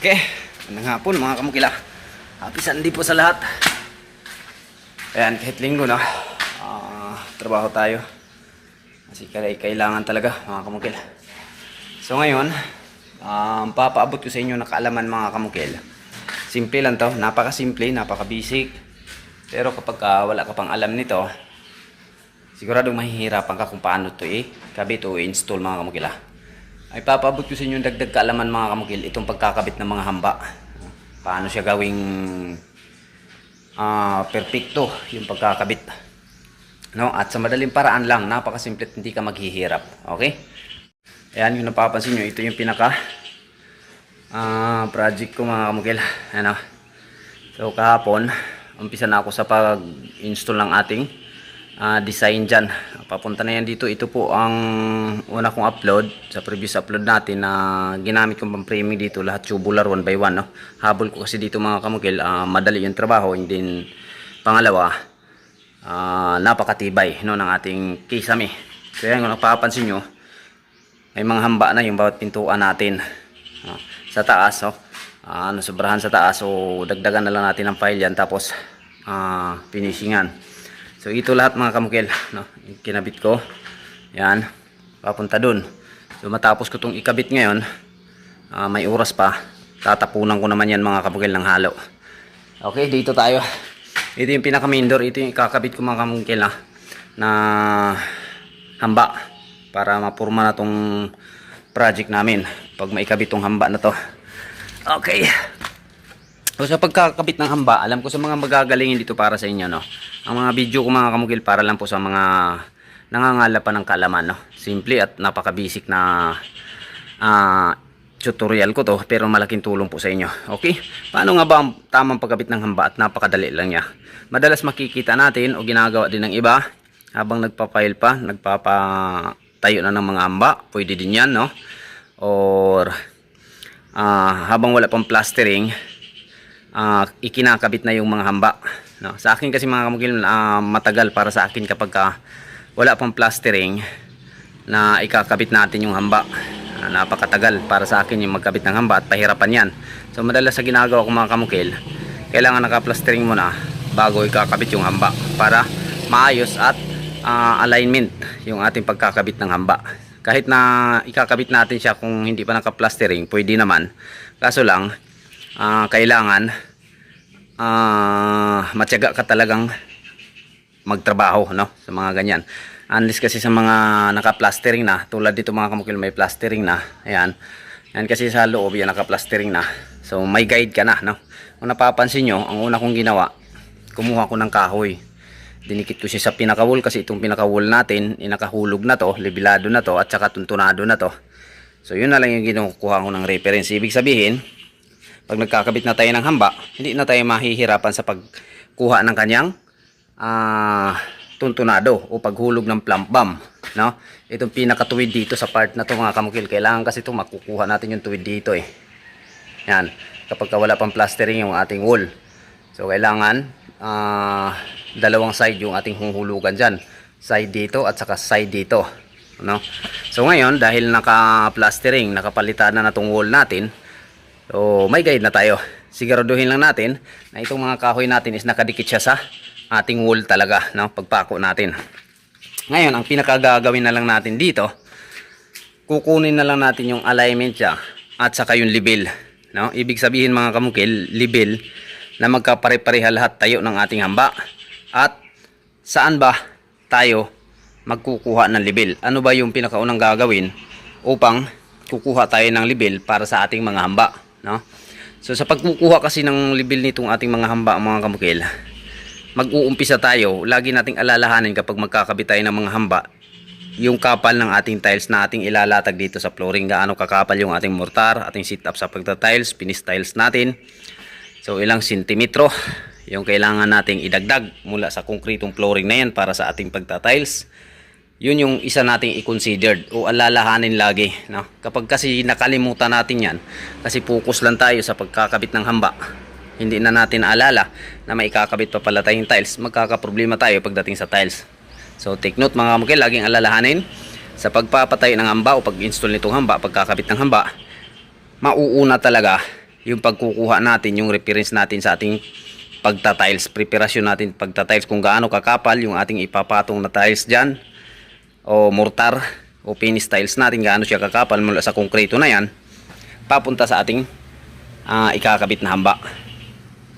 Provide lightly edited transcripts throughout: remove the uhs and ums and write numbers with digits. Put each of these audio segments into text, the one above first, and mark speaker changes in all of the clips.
Speaker 1: Okay, magandang hapon mga kamukila. Happy Sunday po sa lahat. Ayan, kahit linggo na trabaho tayo kasi kailangan talaga mga kamukil. So ngayon, papaabot ko sa inyo na kaalaman mga kamukil. Simple lang to, napaka-simple, napaka-basic. Pero kapag wala ka pang alam nito, siguradong mahihirapan ka kung paano to kabit o install mga kamukila. Ay papaabot ko sa inyo yung dagdag kaalaman mga kamukil, itong pagkakabit ng mga hamba. Paano siya gawing perfecto yung pagkakabit, no? At sa madaling paraan lang, napakasimple at hindi ka maghihirap. Okay? Ayan, yung napapansin nyo, ito yung pinaka project ko mga kamukil. Ano? So kahapon, umpisa na ako sa pag-install ng ating design dyan. Papunta na yan dito. Ito po ang una kong upload sa previous upload natin na ginamit kong pang framing dito. Lahat tubular 1 by 1, no? Habol ko kasi dito mga kamukil, madali yung trabaho. And then pangalawa, napakatibay, no, ng ating kisame. So yan, kung napapansin nyo, may mga hamba na yung bawat pintuan natin. Sa taas, sobrahan sa taas. So dagdagan na lang natin ng file yan, tapos finishingan. So ito lahat mga kamukil, no, kinabit ko. Yan, papunta dun. So matapos ko itong ikabit ngayon, may oras pa, tatapunan ko naman yan mga kamukil ng halo. Okay, dito tayo. Ito yung pinaka main door. Ito yung ikakabit ko mga kamukil na hamba para mapurma na tong project namin pag maikabit tong hamba na to. Okay. So sa pagkakabit ng hamba, alam ko sa mga magagalingin dito para sa inyo, no. Ang mga video ko mga kamukil para lang po sa mga nangangalap pa ng kaalaman, no. Simple at napaka-basic na tutorial ko to, pero malaking tulong po sa inyo. Okay? Paano nga ba ang tamang pagkabit ng hamba? At napakadali lang niya. Madalas makikita natin o ginagawa din ng iba habang nagpa-file pa, nagpapatayo na ng mga hamba. Pwede din yan, no. Or habang wala pang plastering, ikinakabit na yung mga hamba, no? Sa akin kasi mga kamukil, matagal para sa akin kapag wala pang plastering na ikakabit natin yung hamba. Napakatagal para sa akin yung magkabit ng hamba at pahirapan yan. So madalas sa ginagawa ko mga kamukil, kailangan naka-plastering muna bago ikakabit yung hamba para maayos at alignment yung ating pagkakabit ng hamba. Kahit na ikakabit natin siya kung hindi pa naka-plastering, pwede naman. Kaso lang, kailangan matyaga ka talagang magtrabaho, no, sa mga ganyan. Unless kasi sa mga naka-plastering na, tulad dito mga kamukil, may plastering na. Ayan. Yan kasi sa loob yan naka-plastering na. So may guide ka na, no. Kung napapansin nyo, ang una kong ginawa, kumuha ko ng kahoy. Dinikit ko siya sa pinaka-wall kasi itong pinaka-wall natin, inakahulog na to, lebilado na to, at saka tuntunado na to. So yun na lang yung kinukuha ko ng reference. Ibig sabihin, pag nagkakabit na tayo ng hamba, hindi na tayo mahihirapan sa pagkuha ng kanyang tuntunado o paghulog ng plumb bump, no? Itong pinakatuwid dito sa part na to mga kamukil, kailangan kasi ito makukuha natin yung tuwid dito yan, kapag wala pang plastering yung ating wall. So kailangan dalawang side yung ating huhulugan dyan, side dito at saka side dito, no? So ngayon, dahil naka-plastering, nakapalitan na itong wall natin, so may guide na tayo. Siguraduhin lang natin na itong mga kahoy natin is nakadikit siya sa ating wall talaga, no? Pagpako natin. Ngayon, ang pinakagagawin na lang natin dito, kukunin na lang natin yung alignment siya at saka yung level, no? Ibig sabihin mga kamukil, level na magkapare-pareha lahat tayo ng ating hamba. At saan ba tayo magkukuha ng level? Ano ba yung pinakaunang gagawin upang kukuha tayo ng level para sa ating mga hamba, no? So sa pagkukuha kasi ng level nitong ating mga hamba mga kamukil, mag-uumpisa tayo, lagi nating alalahanin kapag magkakabit tayo ng mga hamba, yung kapal ng ating tiles na ating ilalatag dito sa flooring. Gaano kakapal yung ating mortar, ating sit up sa pagta-tiles, finish tiles natin. So ilang sentimetro yung kailangan nating idagdag mula sa konkretong flooring na yan para sa ating pagta-tiles. Yun yung isa nating i-considered o alalahanin lagi, no? Kapag kasi nakalimutan natin yan, kasi focus lang tayo sa pagkakabit ng hamba, hindi na natin alala na may kakabit pa pala tayong tiles, magkakaproblema tayo pagdating sa tiles. So take note mga kamukil, laging alalahanin sa pagpapatayo ng hamba o pag-install nitong hamba, pagkakabit ng hamba, mauuna talaga yung pagkukuha natin, yung reference natin sa ating pagta-tiles, preparasyon natin pagta-tiles, kung gaano kakapal yung ating ipapatong na tiles dyan, o mortar, o finish tiles natin, gaano siya kakapal mula sa konkreto na yan, papunta sa ating ikakabit na hamba.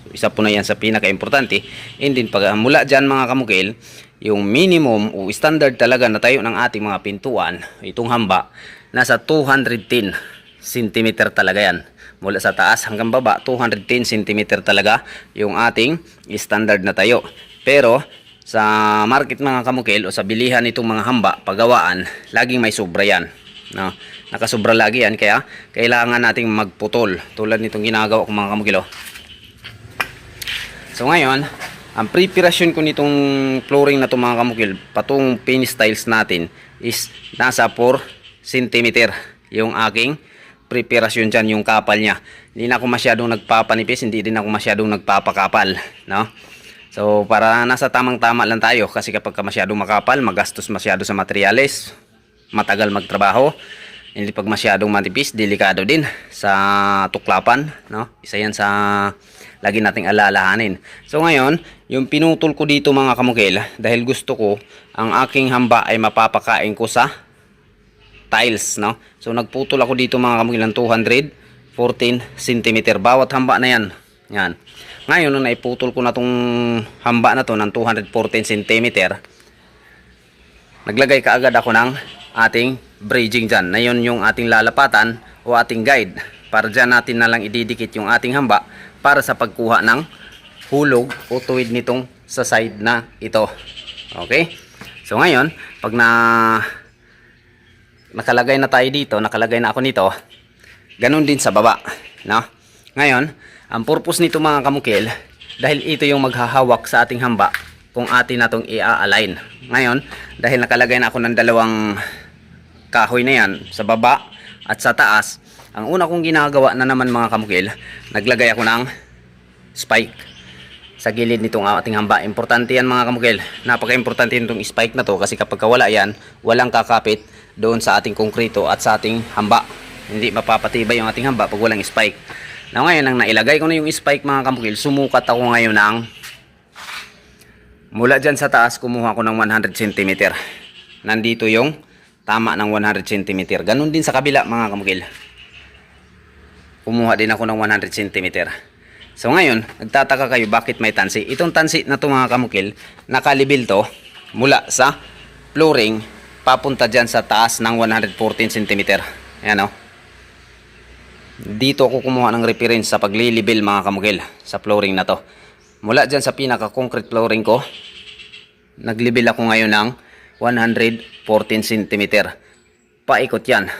Speaker 1: So, isa po na yan sa pinaka-importante. And then, pag mula dyan mga kamukil, yung minimum o standard talaga na tayo ng ating mga pintuan, itong hamba, nasa 210 cm talaga yan. Mula sa taas hanggang baba, 210 cm talaga yung ating standard na tayo. Pero sa market mga kamukil o sa bilihan itong mga hamba, paggawaan, laging may sobra yan. No? Nakasobra lagi yan, kaya kailangan nating magputol. Tulad nitong ginagawa ko mga kamukil. So ngayon, ang preparasyon ko nitong flooring na ito mga kamukil, patong finish tiles natin, is nasa 4 cm yung aking preparasyon dyan, yung kapal niya. Hindi na ako masyadong nagpapanipis, hindi din ako masyadong nagpapakapal, no? So para nasa tamang tama lang tayo, kasi kapag masyadong makapal, magastos masyado sa materyales, matagal magtrabaho. Hindi pag masyadong matipis, delikado din sa tuklapan, no? Isa yan sa lagi nating alalahanin. So ngayon, yung pinutol ko dito mga kamukil, dahil gusto ko ang aking hamba ay mapapakain ko sa tiles, no? So nagputol ako dito mga kamukil ng 214 cm bawat hamba na yan. Yan. Ngayon nung naiputol ko na tong hamba na to ng 214 cm, naglagay kaagad ako ng ating bridging dyan. Na yun yung ating lalapatan o ating guide. Para dyan natin na lang ididikit yung ating hamba para sa pagkuha ng hulog o tuwid nitong sa side na ito. Okay? So ngayon, pag nakalagay na tayo dito, nakalagay na ako nito, ganun din sa baba, no? Ngayon, ang purpose nito mga kamukil, dahil ito yung maghahawak sa ating hamba kung atin na itong i-align. Ngayon, dahil nakalagay na ako ng dalawang kahoy na yan sa baba at sa taas, ang una kong ginagawa na naman mga kamukil, naglagay ako ng spike sa gilid nitong ating hamba. Importante yan mga kamukil, napaka-importante nitong spike na to, kasi kapag wala yan, walang kakapit doon sa ating konkreto at sa ating hamba. Hindi mapapatibay yung ating hamba pag walang spike. Na ngayon, nang nailagay ko na yung spike mga kamukil, sumukat ako ngayon ng mula dyan sa taas, kumuha ko ng 100 cm. Nandito yung tama ng 100 cm. Ganun din sa kabila mga kamukil, kumuha din ako ng 100 cm. So ngayon, nagtataka kayo bakit may tansi. Itong tansi na to mga kamukil, nakalibil to mula sa flooring papunta dyan sa taas ng 114 cm. Ayan o. Dito ako kumuha ng reference sa paglilibil mga kamukil sa flooring na to. Mula dyan sa pinaka-concrete flooring ko, naglibil ako ngayon ng 114 cm. Paikot yan.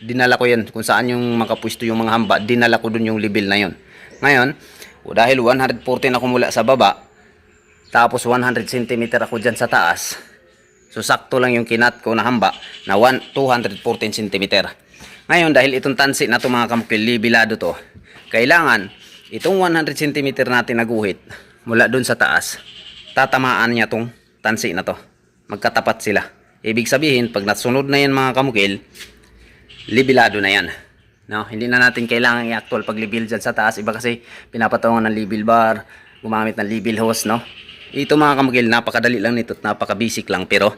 Speaker 1: Dinala ko yan kung saan yung makapwesto yung mga hamba. Dinala ko dun yung libil na yun. Ngayon, dahil 114 ako mula sa baba, tapos 100 cm ako dyan sa taas, so sakto lang yung kinat ko na hamba na 214 cm. Ngayon, dahil itong tansi na to mga kamukil, libilado to, kailangan itong 100 cm natin na guhit mula dun sa taas, tatamaan niya tong tansi na to. Magkatapat sila. Ibig sabihin, pag nasunod na yan mga kamukil, libilado na yan. No? Hindi na natin kailangan i-actual paglibil dyan sa taas. Iba kasi pinapatungan ng libil bar, gumamit ng libil hose, no? Ito mga kamukil, napakadali lang nito at napaka-basic lang. Pero,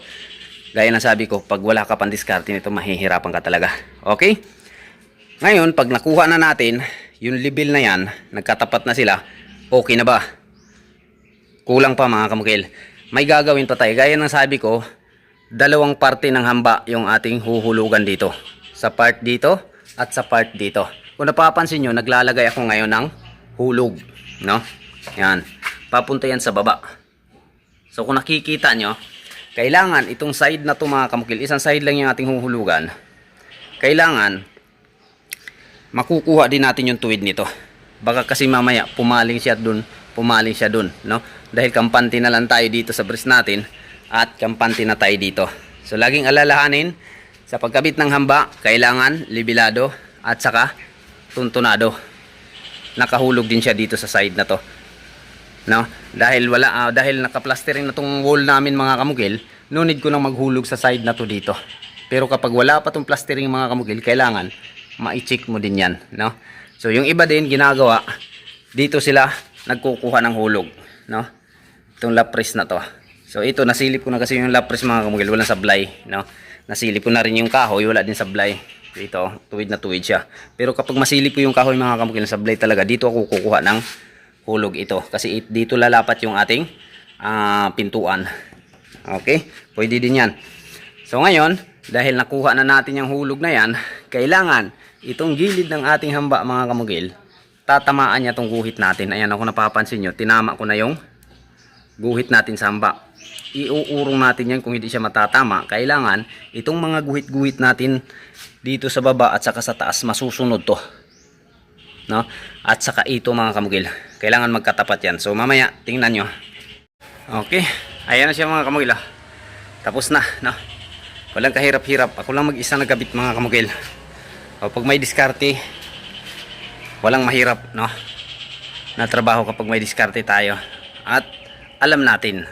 Speaker 1: gaya na sabi ko, pag wala ka pang diskarte nito, mahihirapan ka talaga. Okay? Ngayon, pag nakuha na natin, yung libil na yan, nagkatapat na sila, okay na ba? Kulang pa mga kamukil. May gagawin pa tayo. Gaya ng sabi ko, dalawang parte ng hamba yung ating huhulugan dito. Sa part dito at sa part dito. Kung napapansin nyo, naglalagay ako ngayon ng hulog. No? Yan. Papunta yan sa baba. So kung nakikita nyo, kailangan itong side na to mga kamukil, isang side lang yung ating huhulugan. Kailangan makukuha din natin yung tuwid nito. Baka kasi mamaya pumaling siya dun, no? Dahil kampante na lang tayo dito sa brace natin at kampante na tayo dito. So laging alalahanin sa pagkabit ng hamba, kailangan libilado at saka tuntunado. Nakahulog din siya dito sa side na to. No? Dahil dahil naka-plastering na tong wall namin mga kamukil, no need ko nang maghulog sa side na to dito. Pero kapag wala pa tong plastering mga kamukil, kailangan ma-check mo din yan, no? So yung iba din ginagawa, dito sila nagkukuha ng hulog, no? Itong lapres na to. So ito nasilip ko na kasi yung lapres mga kamukil, walang sablay, no? Nasilip ko na rin yung kahoy, wala din sablay. Dito, tuwid na tuwid siya. Pero kapag masilip ko yung kahoy mga kamukil, sablay talaga, dito ako kukuha ng hulog ito. Kasi dito lalapat yung ating pintuan. Okay? Pwede din yan. So ngayon, dahil nakuha na natin yung hulog na yan, kailangan itong gilid ng ating hamba mga kamukil, tatamaan niya itong guhit natin. Ayan, ako napapansin nyo, tinama ko na yung guhit natin sa hamba. Iuurong natin yan kung hindi siya matatama. Kailangan itong mga guhit-guhit natin dito sa baba at saka sa taas masusunod to, no? At saka ito mga kamukil, kailangan magkatapat yan. So mamaya tingnan nyo. Okay, ayan na siya mga kamukil. Tapos na, no? Walang kahirap-hirap, ako lang mag-isa nagkabit mga kamukil. O pag may diskarte, walang mahirap, no? Na trabaho kapag may diskarte tayo at alam natin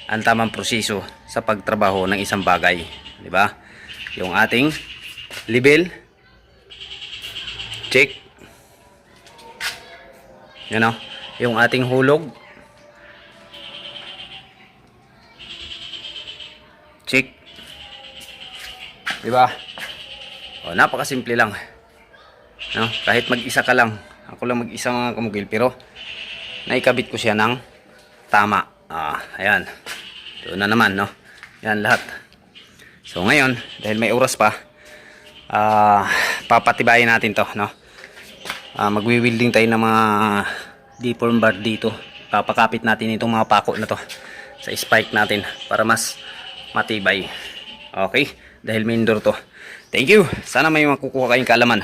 Speaker 1: ang tamang proseso sa pagtrabaho ng isang bagay, di ba? Yung ating level check, yan o, yung ating hulog check, di ba? O, napakasimple lang, no? Kahit mag-isa ka lang, ako lang mag-isa mga kamukil, pero naikabit ko siya ng tama. Ayan, doon na naman, no? Yan lahat. So ngayon, dahil may oras pa, papatibayin natin to, no? Magwi-welding tayo ng mga deform bar dito. Papakapit natin itong mga pako na to sa spike natin para mas matibay. Okay, dahil main door to. Thank you, sana may makukuha kayong kaalaman.